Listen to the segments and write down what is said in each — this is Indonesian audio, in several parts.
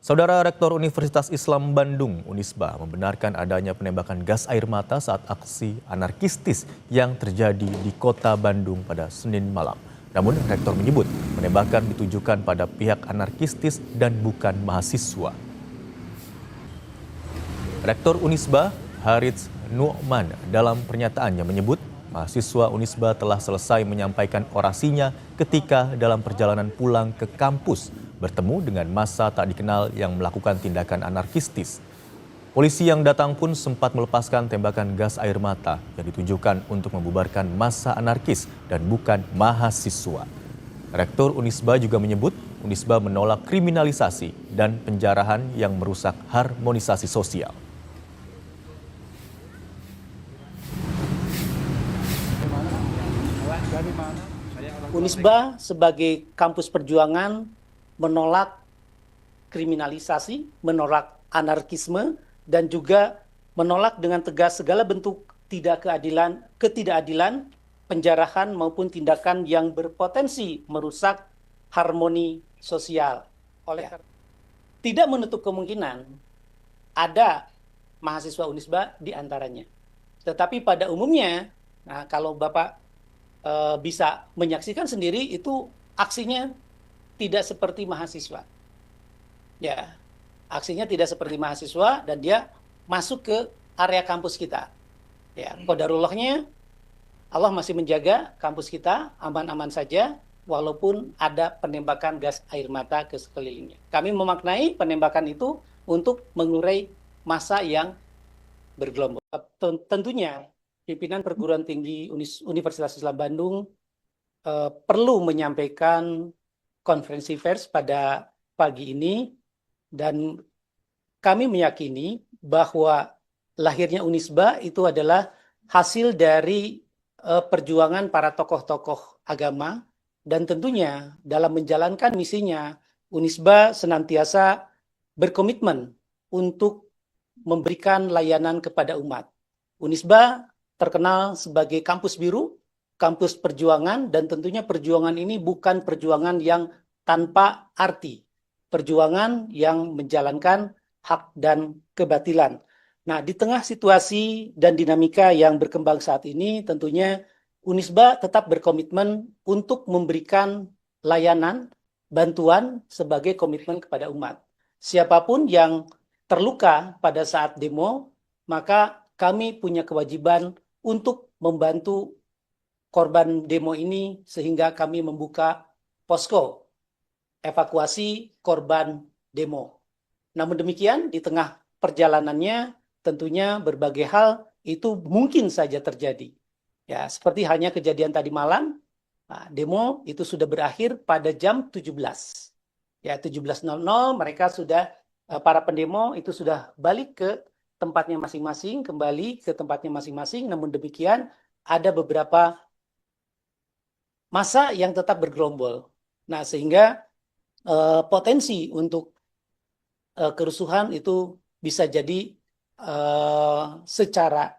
Saudara Rektor Universitas Islam Bandung, Unisba, membenarkan adanya penembakan gas air mata saat aksi anarkistis yang terjadi di kota Bandung pada Senin malam. Namun, Rektor menyebut penembakan ditujukan pada pihak anarkistis dan bukan mahasiswa. Rektor Unisba, Harits Nu'man, dalam pernyataannya menyebut mahasiswa Unisba telah selesai menyampaikan orasinya ketika dalam perjalanan pulang ke kampus bertemu dengan massa tak dikenal yang melakukan tindakan anarkistis. Polisi yang datang pun sempat melepaskan tembakan gas air mata yang ditujukan untuk membubarkan massa anarkis dan bukan mahasiswa. Rektor Unisba juga menyebut Unisba menolak kriminalisasi dan penjarahan yang merusak harmonisasi sosial. Unisba sebagai kampus perjuangan menolak kriminalisasi, menolak anarkisme, dan juga menolak dengan tegas segala bentuk ketidakadilan, penjarahan maupun tindakan yang berpotensi merusak harmoni sosial. Tidak menutup kemungkinan ada mahasiswa Unisba di antaranya. Tetapi pada umumnya, kalau Bapak bisa menyaksikan sendiri, itu aksinya tidak seperti mahasiswa. Ya, aksinya tidak seperti mahasiswa dan dia masuk ke area kampus kita. Ya, qadarullahnya Allah masih menjaga kampus kita aman-aman saja walaupun ada penembakan gas air mata ke sekelilingnya. Kami memaknai penembakan itu untuk mengurai massa yang bergelombol. Tentunya pimpinan perguruan tinggi Universitas Islam Bandung perlu menyampaikan konferensi pers pada pagi ini, dan kami meyakini bahwa lahirnya Unisba itu adalah hasil dari perjuangan para tokoh-tokoh agama, dan tentunya dalam menjalankan misinya Unisba senantiasa berkomitmen untuk memberikan layanan kepada umat. Unisba terkenal sebagai kampus biru, kampus perjuangan, dan tentunya perjuangan ini bukan perjuangan yang tanpa arti. Perjuangan yang menjalankan hak dan kebatilan. Nah, di tengah situasi dan dinamika yang berkembang saat ini, tentunya Unisba tetap berkomitmen untuk memberikan layanan, bantuan sebagai komitmen kepada umat. Siapapun yang terluka pada saat demo, maka kami punya kewajiban untuk membantu korban demo ini sehingga kami membuka posko evakuasi korban demo. Namun demikian, di tengah perjalanannya tentunya berbagai hal itu mungkin saja terjadi. Ya, seperti halnya kejadian tadi malam, demo itu sudah berakhir pada jam 17. Ya, 17.00 mereka sudah, para pendemo itu sudah balik ke tempatnya masing-masing, kembali ke tempatnya masing-masing. Namun demikian, ada beberapa massa yang tetap bergerombol. Nah, sehingga potensi untuk kerusuhan itu bisa jadi secara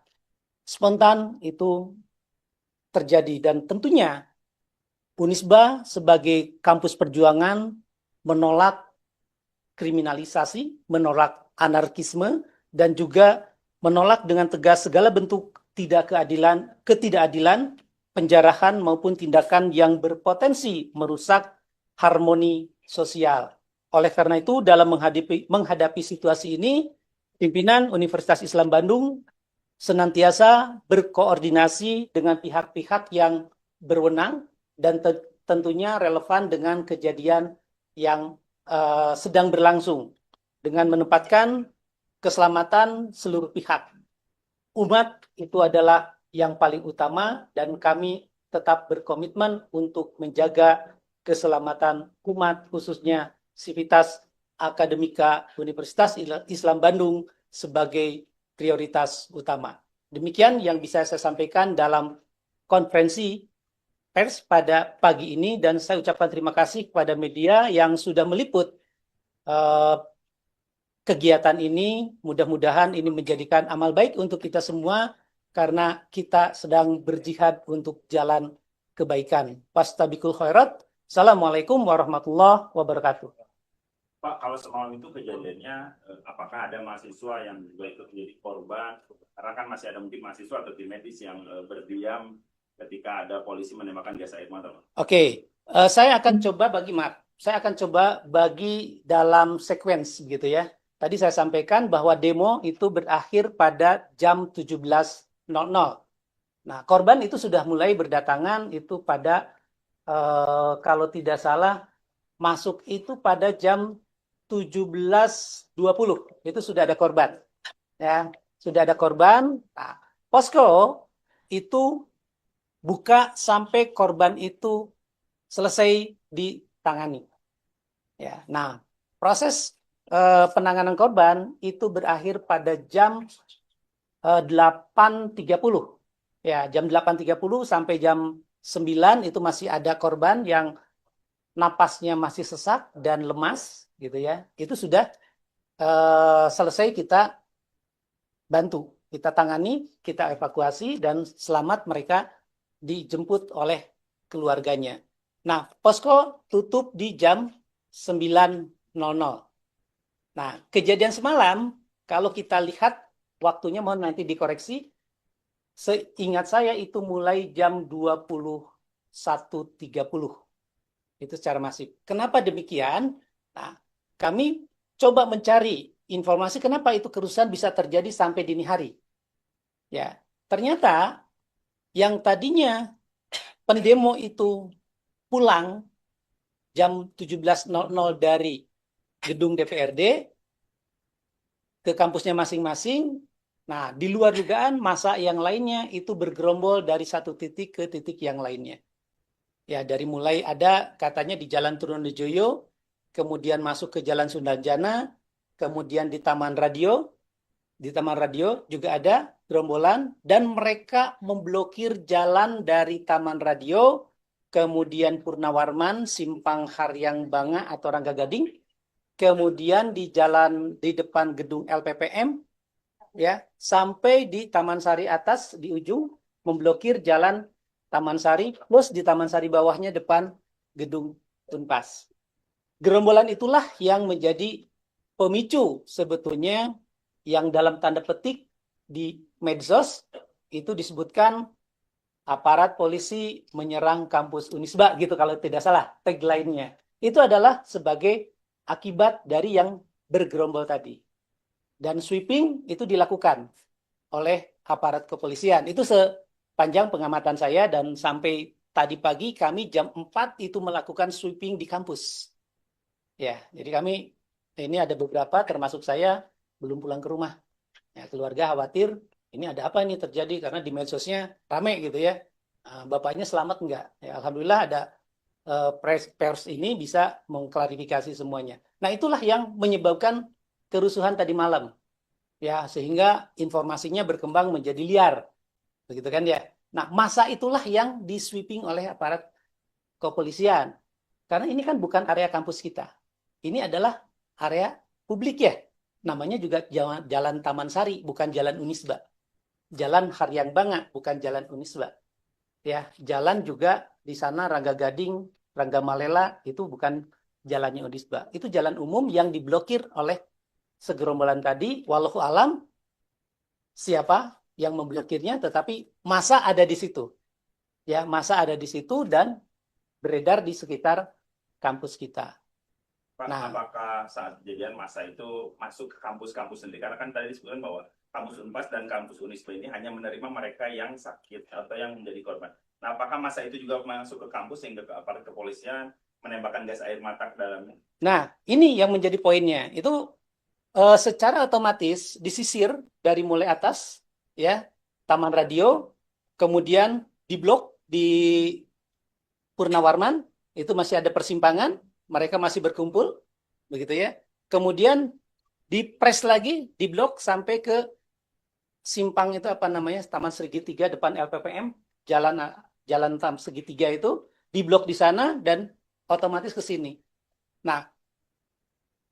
spontan itu terjadi. Dan tentunya Unisba sebagai kampus perjuangan menolak kriminalisasi, menolak anarkisme, dan juga menolak dengan tegas segala bentuk ketidakadilan, penjarahan maupun tindakan yang berpotensi merusak harmoni sosial. Oleh karena itu, dalam menghadapi situasi ini, pimpinan Universitas Islam Bandung senantiasa berkoordinasi dengan pihak-pihak yang berwenang dan tentunya relevan dengan kejadian yang sedang berlangsung, dengan menempatkan keselamatan seluruh pihak. Umat itu adalah yang paling utama, dan kami tetap berkomitmen untuk menjaga keselamatan umat, khususnya Sivitas Akademika Universitas Islam Bandung sebagai prioritas utama. Demikian yang bisa saya sampaikan dalam konferensi pers pada pagi ini, dan saya ucapkan terima kasih kepada media yang sudah meliput kegiatan ini. Mudah-mudahan ini menjadikan amal baik untuk kita semua, karena kita sedang berjihad untuk jalan kebaikan. Fastabiqul khairat. Assalamualaikum warahmatullahi wabarakatuh. Pak, kalau semalam itu kejadiannya, apakah ada mahasiswa yang juga ikut menjadi korban? Karena kan masih ada mungkin mahasiswa atau tim medis yang berdiam ketika ada polisi menembakkan gas air mata, Pak. Oke, saya akan coba bagi dalam sequence gitu ya. Tadi saya sampaikan bahwa demo itu berakhir pada jam 17.00. Nah, korban itu sudah mulai berdatangan itu pada kalau tidak salah masuk itu pada jam 17.20. Itu sudah ada korban. Ya, sudah ada korban. Nah, posko itu buka sampai korban itu selesai ditangani. Ya, nah proses penanganan korban itu berakhir pada jam 8.30. Ya, jam 8.30 sampai jam 9 itu masih ada korban yang napasnya masih sesak dan lemas, gitu ya. Itu sudah selesai kita bantu, kita tangani, kita evakuasi dan selamat mereka dijemput oleh keluarganya. Nah, posko tutup di jam 9.00. Nah, kejadian semalam, kalau kita lihat waktunya, mohon nanti dikoreksi, seingat saya itu mulai jam 21.30. Itu secara masif. Kenapa demikian? Nah, kami coba mencari informasi kenapa itu kerusuhan bisa terjadi sampai dini hari. Ya, ternyata yang tadinya pendemo itu pulang jam 17.00 dari gedung DPRD ke kampusnya masing-masing. Nah, di luar dugaan massa yang lainnya itu bergerombol dari satu titik ke titik yang lainnya. Ya, dari mulai ada katanya di Jalan Trunojoyo, kemudian masuk ke Jalan Sundarjana, kemudian di Taman Radio. Di Taman Radio juga ada gerombolan dan mereka memblokir jalan dari Taman Radio, kemudian Purnawarman, Simpang Haryang Banga atau Rangga Gading, kemudian di jalan di depan gedung LPPM, ya, sampai di Taman Sari atas di ujung memblokir jalan Taman Sari, plus di Taman Sari bawahnya depan gedung Tunpas. Gerombolan itulah yang menjadi pemicu sebetulnya yang dalam tanda petik di medsos itu disebutkan aparat polisi menyerang kampus Unisba gitu kalau tidak salah tagline-nya. Itu adalah sebagai akibat dari yang bergerombol tadi. Dan sweeping itu dilakukan oleh aparat kepolisian. Itu sepanjang pengamatan saya dan sampai tadi pagi kami jam 4 itu melakukan sweeping di kampus. Ya, jadi kami ini ada beberapa termasuk saya belum pulang ke rumah. Ya, keluarga khawatir ini ada apa ini terjadi karena di medsosnya rame gitu ya. Bapaknya selamat enggak? Ya, alhamdulillah ada pers ini bisa mengklarifikasi semuanya. Nah, itulah yang menyebabkan kerusuhan tadi malam. Ya, sehingga informasinya berkembang menjadi liar. Begitu kan ya. Nah, masa itulah yang di-sweeping oleh aparat kepolisian. Karena ini kan bukan area kampus kita. Ini adalah area publik ya. Namanya juga jalan Taman Sari, bukan jalan Unisba. Jalan Haryang Banga, bukan jalan Unisba. Ya, jalan juga di sana Rangga Gading, Rangga Malela, itu bukan jalannya Unisba. Itu jalan umum yang diblokir oleh segerombolan tadi. Wallahu alam siapa yang memblokirnya, tetapi massa ada di situ. Ya, massa ada di situ dan beredar di sekitar kampus kita. Pak, Nah, apakah saat kejadian masa itu masuk ke kampus-kampus sendiri? Karena kan tadi disebutkan bahwa kampus Unpas dan kampus Unisba ini hanya menerima mereka yang sakit atau yang menjadi korban. Nah, apakah masa itu juga masuk ke kampus sehingga aparat kepolisian menembakkan gas air mata ke dalamnya? Nah, ini yang menjadi poinnya. Itu secara otomatis disisir dari mulai atas, ya, Taman Radio, kemudian di blok di Purnawarman, itu masih ada persimpangan, mereka masih berkumpul, begitu ya. Kemudian dipres lagi, di blok sampai ke simpang itu apa namanya, Taman Segitiga depan LPPM, jalan Taman Segitiga itu, di blok di sana dan otomatis ke sini. Nah,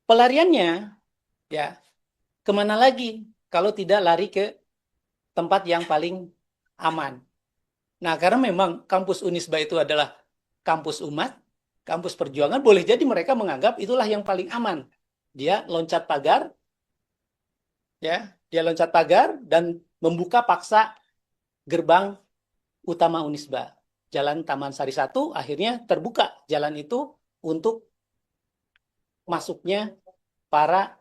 pelariannya, ya, kemana lagi kalau tidak lari ke tempat yang paling aman. Nah, karena memang kampus Unisba itu adalah kampus umat, kampus perjuangan, boleh jadi mereka menganggap itulah yang paling aman. Dia loncat pagar, ya, dia loncat pagar dan membuka paksa gerbang utama Unisba. Jalan Taman Sari 1 akhirnya terbuka jalan itu untuk masuknya para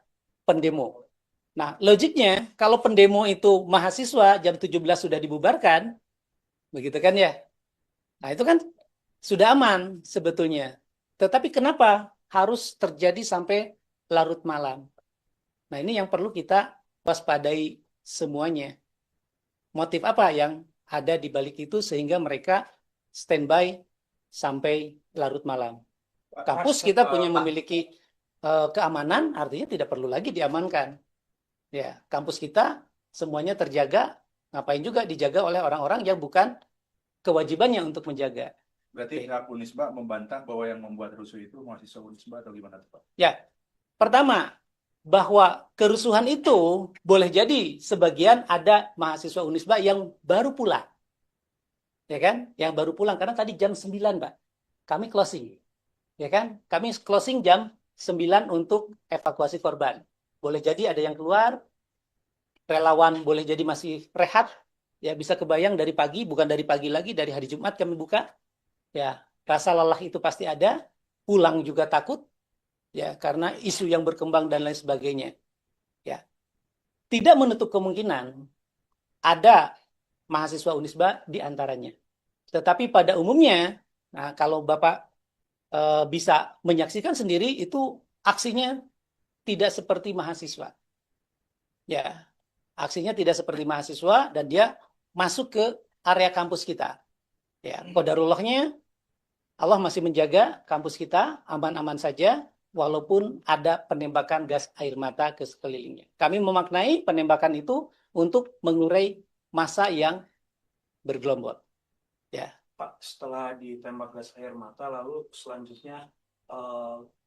pendemo. Nah, logiknya kalau pendemo itu mahasiswa jam 17 sudah dibubarkan, begitu kan ya? Nah, itu kan sudah aman sebetulnya. Tetapi kenapa harus terjadi sampai larut malam? Nah, ini yang perlu kita waspadai semuanya. Motif apa yang ada di balik itu sehingga mereka standby sampai larut malam. Kampus kita punya memiliki keamanan, artinya tidak perlu lagi diamankan. Ya, kampus kita semuanya terjaga, ngapain juga dijaga oleh orang-orang yang bukan kewajibannya untuk menjaga. Berarti pihak Unisba membantah bahwa yang membuat rusuh itu mahasiswa Unisba atau gimana, Pak? Ya, pertama, bahwa kerusuhan itu boleh jadi sebagian ada mahasiswa Unisba yang baru pulang. Ya kan? Yang baru pulang, karena tadi jam 9, Pak. Kami closing. Ya kan? Kami closing jam 9 untuk evakuasi korban. Boleh jadi ada yang keluar, relawan boleh jadi masih rehat, ya bisa kebayang dari pagi, bukan dari pagi lagi, dari hari Jumat kami buka, ya rasa lelah itu pasti ada, pulang juga takut, ya karena isu yang berkembang dan lain sebagainya, ya tidak menutup kemungkinan ada mahasiswa Unisba di antaranya, tetapi pada umumnya, nah kalau Bapak bisa menyaksikan sendiri itu aksinya tidak seperti mahasiswa, ya. Aksinya tidak seperti mahasiswa dan dia masuk ke area kampus kita. Ya, qadarullahnya Allah masih menjaga kampus kita aman-aman saja walaupun ada penembakan gas air mata ke sekelilingnya. Kami memaknai penembakan itu untuk mengurai massa yang bergelombol. Ya. Pak, setelah ditembak gas air mata, lalu selanjutnya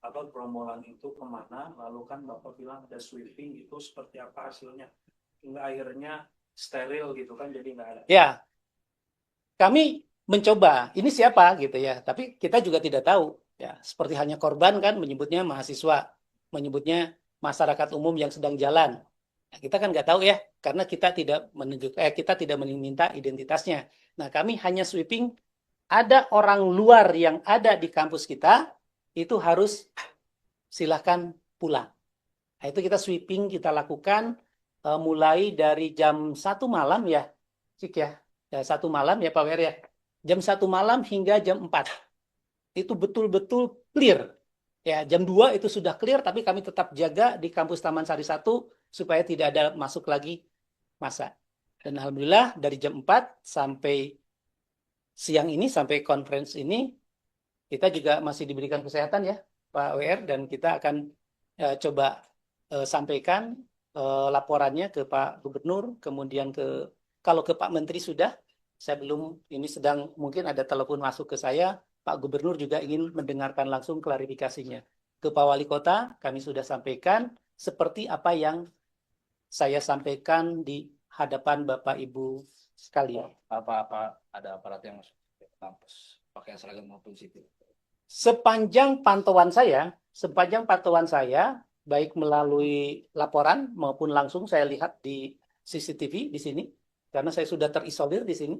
gerombolan itu kemana? Lalu kan Bapak bilang ada sweeping, itu seperti apa hasilnya? Hingga akhirnya steril gitu kan, jadi nggak ada. Ya, kami mencoba, ini siapa gitu ya, tapi kita juga tidak tahu. Ya, seperti halnya korban kan menyebutnya mahasiswa, menyebutnya masyarakat umum yang sedang jalan. Nah, kita kan nggak tahu ya, karena kita tidak kita tidak meminta identitasnya. Nah, kami hanya sweeping, ada orang luar yang ada di kampus kita, itu harus silahkan pulang. Nah, itu kita sweeping, kita lakukan mulai dari jam 1 malam ya, Cik ya, 1 malam ya Pak Wer ya, jam 1 malam hingga jam 4. Itu betul-betul clear. Ya, jam 2 itu sudah clear, tapi kami tetap jaga di kampus Taman Sari 1 supaya tidak ada masuk lagi massa. Dan alhamdulillah dari jam 4 sampai siang ini, sampai conference ini, kita juga masih diberikan kesehatan ya Pak WR, dan kita akan coba sampaikan laporannya ke Pak Gubernur, kemudian kalau ke Pak Menteri sudah, saya belum, ini sedang mungkin ada telepon masuk ke saya, Pak Gubernur juga ingin mendengarkan langsung klarifikasinya. Ke Pak Wali Kota kami sudah sampaikan seperti apa yang saya sampaikan di hadapan Bapak Ibu sekalian. Apa ada aparat yang masuk ke kampus pakai seragam maupun sipil? Sepanjang pantauan saya, baik melalui laporan maupun langsung saya lihat di CCTV di sini, karena saya sudah terisolir di sini,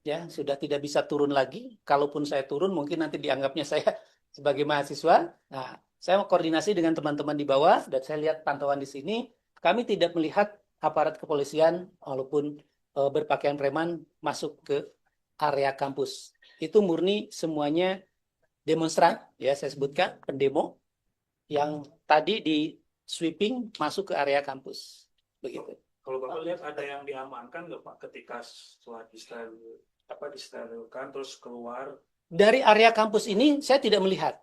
ya sudah tidak bisa turun lagi. Kalaupun saya turun, mungkin nanti dianggapnya saya sebagai mahasiswa. Nah, saya mau koordinasi dengan teman-teman di bawah dan saya lihat pantauan di sini. Kami tidak melihat aparat kepolisian walaupun berpakaian preman masuk ke area kampus. Itu murni semuanya demonstran, ya saya sebutkan pendemo yang tadi di sweeping masuk ke area kampus, begitu. Kalau Bapak lihat ada yang diamankan nggak Pak ketika setelah disterilkan terus keluar? Dari area kampus ini saya tidak melihat.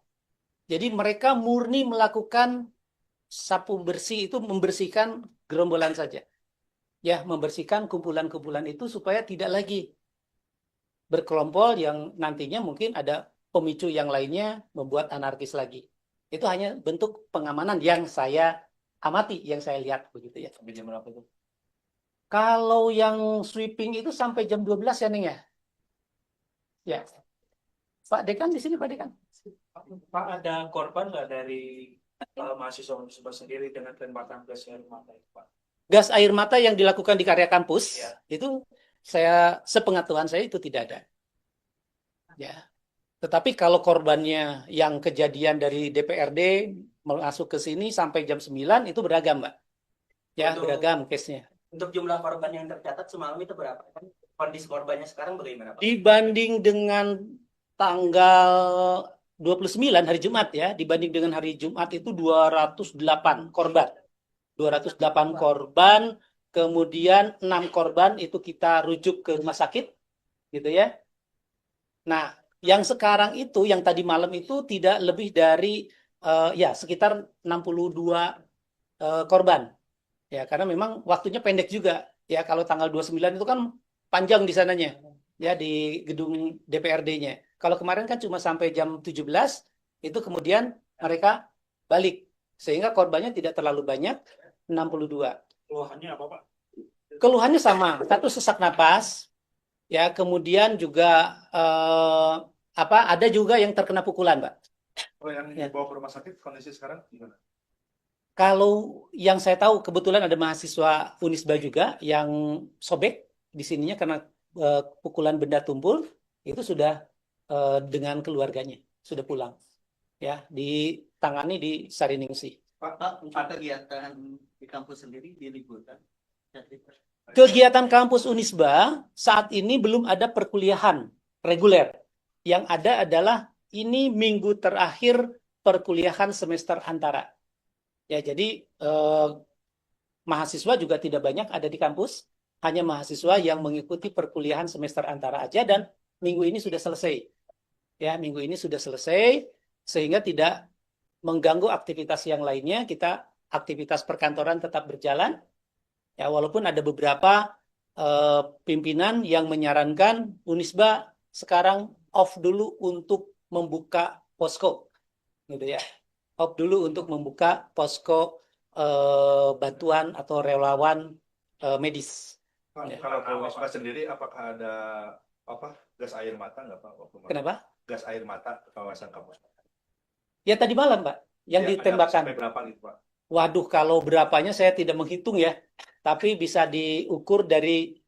Jadi mereka murni melakukan sapu bersih, itu membersihkan gerombolan saja. Ya, membersihkan kumpulan-kumpulan itu supaya tidak lagi berkelompok yang nantinya mungkin ada pemicu yang lainnya membuat anarkis lagi. Itu hanya bentuk pengamanan yang saya amati, yang saya lihat begitu ya. Sampai jam berapa itu? Kalau yang sweeping itu sampai jam 12 ya, Neng ya? Ya. Pak Dekan di sini, Pak Dekan. Pak, ada korban nggak dari mahasiswa Unisba sendiri dengan tembakan gas air mata itu, Pak? Gas air mata yang dilakukan di karya kampus Ya. itu sepengetahuan saya itu tidak ada. Ya. Tetapi kalau korbannya yang kejadian dari DPRD masuk ke sini sampai jam 9 itu beragam, Mbak. Ya, Untuk- beragam case-nya. Untuk jumlah korban yang tercatat semalam itu berapa? Kondisi korbannya sekarang bagaimana, Pak? Dibanding dengan tanggal 29 hari Jumat ya, dibanding dengan hari Jumat itu 208 korban. 208 korban, kemudian 6 korban itu kita rujuk ke rumah sakit, gitu ya. Nah, yang sekarang itu, yang tadi malam itu tidak lebih dari ya sekitar 62 korban. Ya, karena memang waktunya pendek juga. Ya, kalau tanggal 29 itu kan panjang di sananya. Ya, di gedung DPRD-nya. Kalau kemarin kan cuma sampai jam 17, itu kemudian mereka balik. Sehingga korbannya tidak terlalu banyak, 62. Keluhannya apa, Pak? Keluhannya sama, satu sesak napas, ya, kemudian juga ada juga yang terkena pukulan, Mbak. Oh, yang Ya. dibawa ke rumah sakit kondisi sekarang gimana? Kalau yang saya tahu kebetulan ada mahasiswa Unisba juga yang sobek di sininya karena pukulan benda tumpul itu sudah dengan keluarganya sudah pulang, ya, ditangani di Sariningsih. Pak, untuk kegiatan di kampus sendiri diliburkan? Kegiatan kampus Unisba saat ini belum ada perkuliahan reguler. Yang ada adalah ini minggu terakhir perkuliahan semester antara. Ya, jadi mahasiswa juga tidak banyak ada di kampus, hanya mahasiswa yang mengikuti perkuliahan semester antara aja dan minggu ini sudah selesai. Ya, minggu ini sudah selesai sehingga tidak mengganggu aktivitas yang lainnya. Kita aktivitas perkantoran tetap berjalan. Ya, walaupun ada beberapa pimpinan yang menyarankan Unisba sekarang off dulu untuk membuka posko, gitu ya. Off dulu untuk membuka posko bantuan atau relawan medis. Pak, Ya. kalau ke Unisba sendiri apakah ada gas air mata nggak, Pak? Waktu malam? Kenapa? Gas air mata ke kawasan kampus. Ya tadi malam, Pak, yang Ya, ada ditembakkan. sampai berapa gitu, Pak? Waduh, kalau berapanya saya tidak menghitung ya. Tapi bisa diukur dari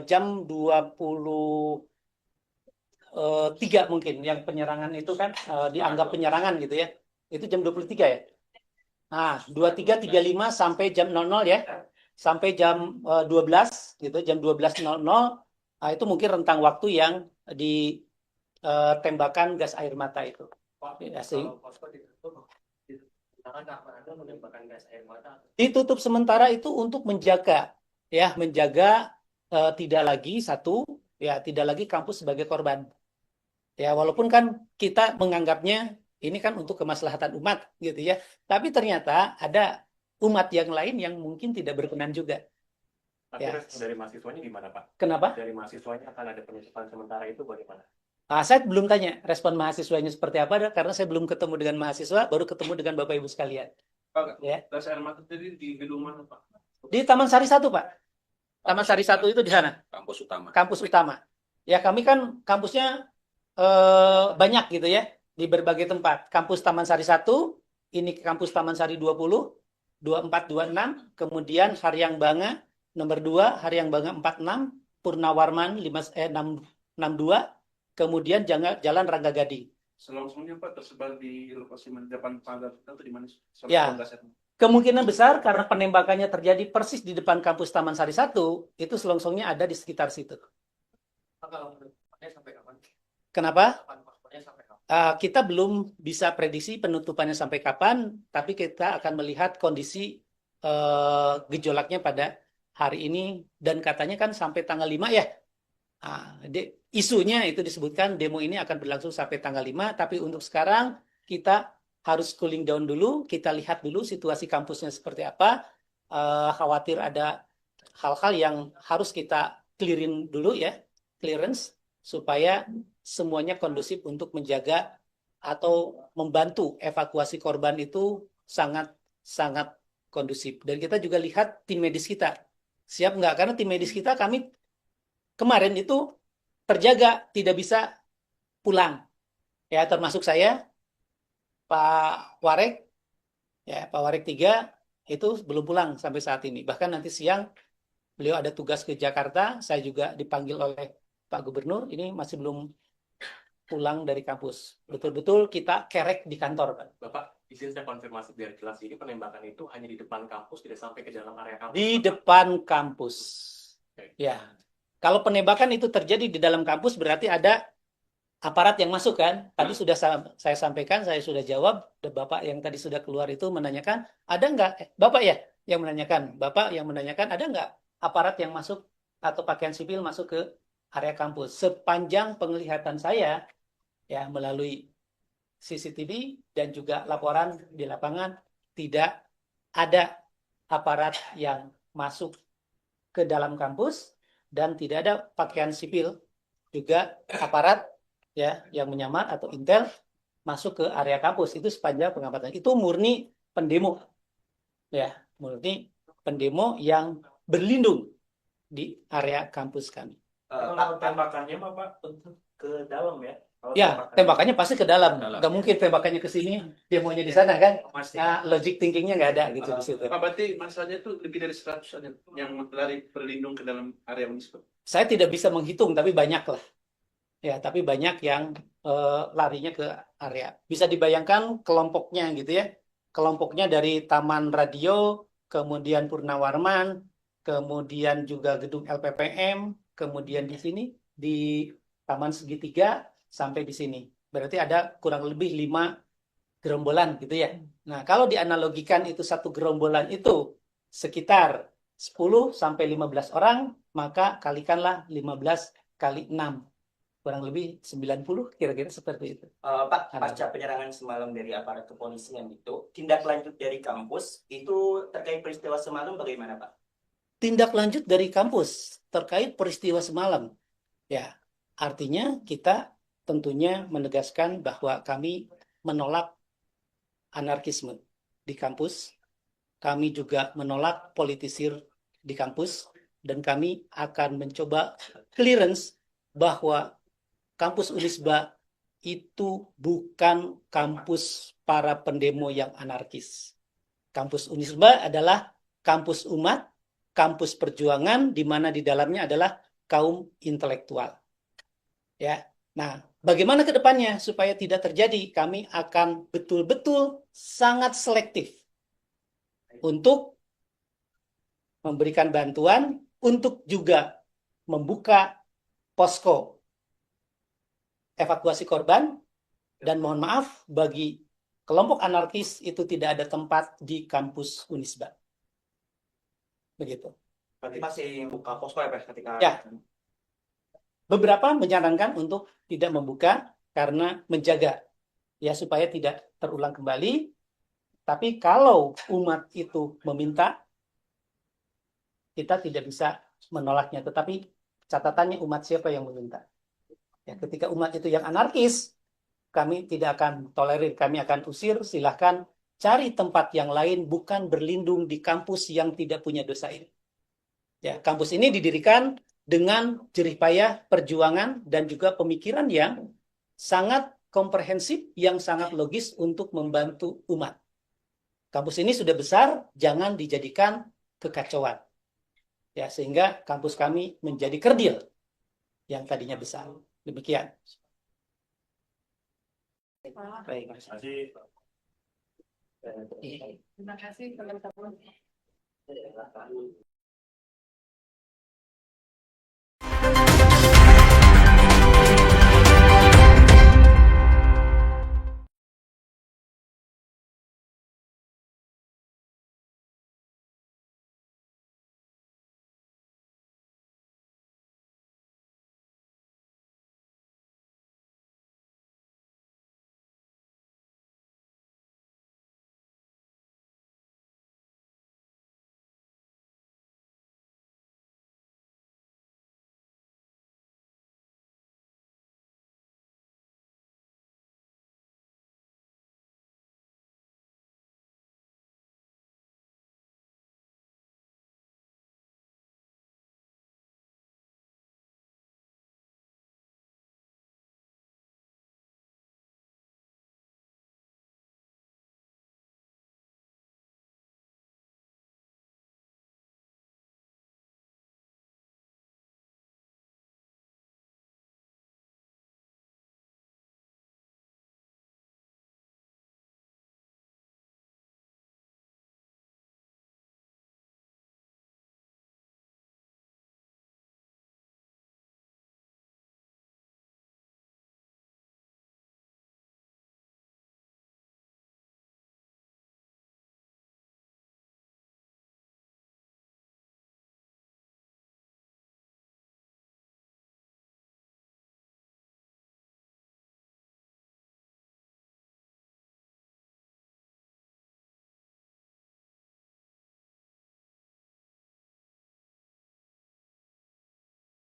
jam 23 mungkin. Yang penyerangan itu kan dianggap penyerangan gitu ya. Itu jam 23 ya. Nah, 23.35 sampai jam 00 ya. Sampai jam 12 gitu, jam 12.00. Nah, itu mungkin rentang waktu yang ditembakkan gas air mata itu. Pak, Ya, kalau posko ditutup, silakan kapan Anda menembakkan gas air mata? Ditutup sementara itu untuk menjaga tidak lagi tidak lagi kampus sebagai korban. Ya, walaupun kan kita menganggapnya ini kan untuk kemaslahatan umat gitu ya. Tapi ternyata ada umat yang lain yang mungkin tidak berkenan juga. Tapi Ya. respon dari mahasiswanya gimana, Pak? Kenapa? Dari mahasiswanya akan ada penutupan sementara itu bagaimana? Saya belum tanya respon mahasiswanya seperti apa karena saya belum ketemu dengan mahasiswa, baru ketemu dengan Bapak Ibu sekalian. Pak, Ya. gas air mata tadi di gedung mana, Pak? Di Taman Sari 1, Pak. Taman Sari 1 itu di sana. Kampus utama. Kampus utama. Ya, kami kan kampusnya banyak gitu ya, di berbagai tempat. Kampus Taman Sari 1, ini kampus Taman Sari 20, 24, 26, kemudian Haryang Banga nomor 2, Haryang Banga 46, Purnawarman 662, kemudian Jalan Rangga Gading. Selongsongnya, Pak, tersebar di lokasi depan pagar atau di mana? Ya. Kemungkinan besar karena penembakannya terjadi persis di depan kampus Taman Sari 1, itu selongsongnya ada di sekitar situ. Pak, kalau penutupannya sampai kapan? Kenapa? Kapan poskonya sampai kapan? Kita belum bisa prediksi penutupannya sampai kapan, tapi kita akan melihat kondisi gejolaknya pada hari ini, dan katanya kan sampai tanggal 5 ya. Isunya itu disebutkan demo ini akan berlangsung sampai tanggal 5, tapi untuk sekarang kita harus cooling down dulu, kita lihat dulu situasi kampusnya seperti apa. Khawatir ada hal-hal yang harus kita clearin dulu ya, clearance, supaya semuanya kondusif untuk menjaga atau membantu evakuasi korban itu sangat kondusif. Dan kita juga lihat tim medis kita siap nggak, karena tim medis kita kami kemarin itu terjaga tidak bisa pulang ya, termasuk saya, Pak Warek, Ya, Pak Warik 3 itu belum pulang sampai saat ini. Bahkan nanti siang beliau ada tugas ke Jakarta, saya juga dipanggil oleh Pak Gubernur, ini masih belum pulang dari kampus. Betul-betul kita kerek di kantor, Pak. Bapak, izin saya konfirmasi biar jelas, ini penembakan itu hanya di depan kampus, tidak sampai ke dalam area kampus. Di Bapak? depan kampus. Oke. Ya. Kalau penembakan itu terjadi di dalam kampus berarti ada aparat yang masuk kan? Tadi sudah saya sampaikan, saya sudah jawab. Bapak yang tadi sudah keluar itu menanyakan, ada nggak? Bapak ya yang menanyakan. Bapak yang menanyakan, ada nggak aparat yang masuk atau pakaian sipil masuk ke area kampus? Sepanjang penglihatan saya, ya melalui CCTV dan juga laporan di lapangan, tidak ada aparat yang masuk ke dalam kampus dan tidak ada pakaian sipil juga aparat ya yang menyamar atau intel masuk ke area kampus. Itu sepanjang pengamatan. Itu murni pendemo. Ya, murni pendemo yang berlindung di area kampus kami. Kalau tembakannya Bapak ke dalam ya? Kalau Ya, tembakannya pasti ke dalam. Nggak mungkin tembakannya ke sini, demonya di sana kan? Pasti. Nah, logic thinkingnya nggak ada gitu di situ. Pak, berarti masalahnya itu lebih dari 100 yang lari berlindung ke dalam area Unisba. Saya tidak bisa menghitung, tapi banyak lah. Ya, tapi banyak yang larinya ke area. Bisa dibayangkan kelompoknya gitu ya. Kelompoknya dari Taman Radio, kemudian Purnawarman, kemudian juga gedung LPPM, kemudian di sini di Taman Segitiga sampai di sini. Berarti ada kurang lebih 5 gerombolan gitu ya. Nah, kalau dianalogikan itu satu gerombolan itu sekitar 10 sampai 15 orang, maka kalikanlah 15 kali 6. Kurang lebih 90 kira-kira seperti itu. Pak, pasca penyerangan semalam dari aparat kepolisian itu, tindak lanjut dari kampus itu terkait peristiwa semalam bagaimana, Pak? Tindak lanjut dari kampus terkait peristiwa semalam. Ya, artinya kita tentunya menegaskan bahwa kami menolak anarkisme di kampus. Kami juga menolak politisir di kampus. Dan kami akan mencoba clearance bahwa kampus Unisba itu bukan kampus para pendemo yang anarkis. Kampus Unisba adalah kampus umat, kampus perjuangan, di mana di dalamnya adalah kaum intelektual. Ya, nah, bagaimana ke depannya supaya tidak terjadi? Kami akan betul-betul sangat selektif untuk memberikan bantuan, untuk juga membuka posko evakuasi korban, dan mohon maaf bagi kelompok anarkis itu tidak ada tempat di kampus Unisba. Begitu. Berarti masih buka posko ya, Pak, ketika... Ya. Beberapa menyarankan untuk tidak membuka karena menjaga ya supaya tidak terulang kembali. Tapi kalau umat itu meminta, kita tidak bisa menolaknya. Tetapi catatannya umat siapa yang meminta. Ya, ketika umat itu yang anarkis, kami tidak akan tolerir, kami akan usir. Silahkan cari tempat yang lain, bukan berlindung di kampus yang tidak punya dosa ini. Ya, kampus ini didirikan dengan jerih payah perjuangan dan juga pemikiran yang sangat komprehensif, yang sangat logis untuk membantu umat. Kampus ini sudah besar, jangan dijadikan kekacauan. Ya, sehingga kampus kami menjadi kerdil yang tadinya besar. Demikian. Baik, Terima kasih. Terima kasih teman-teman.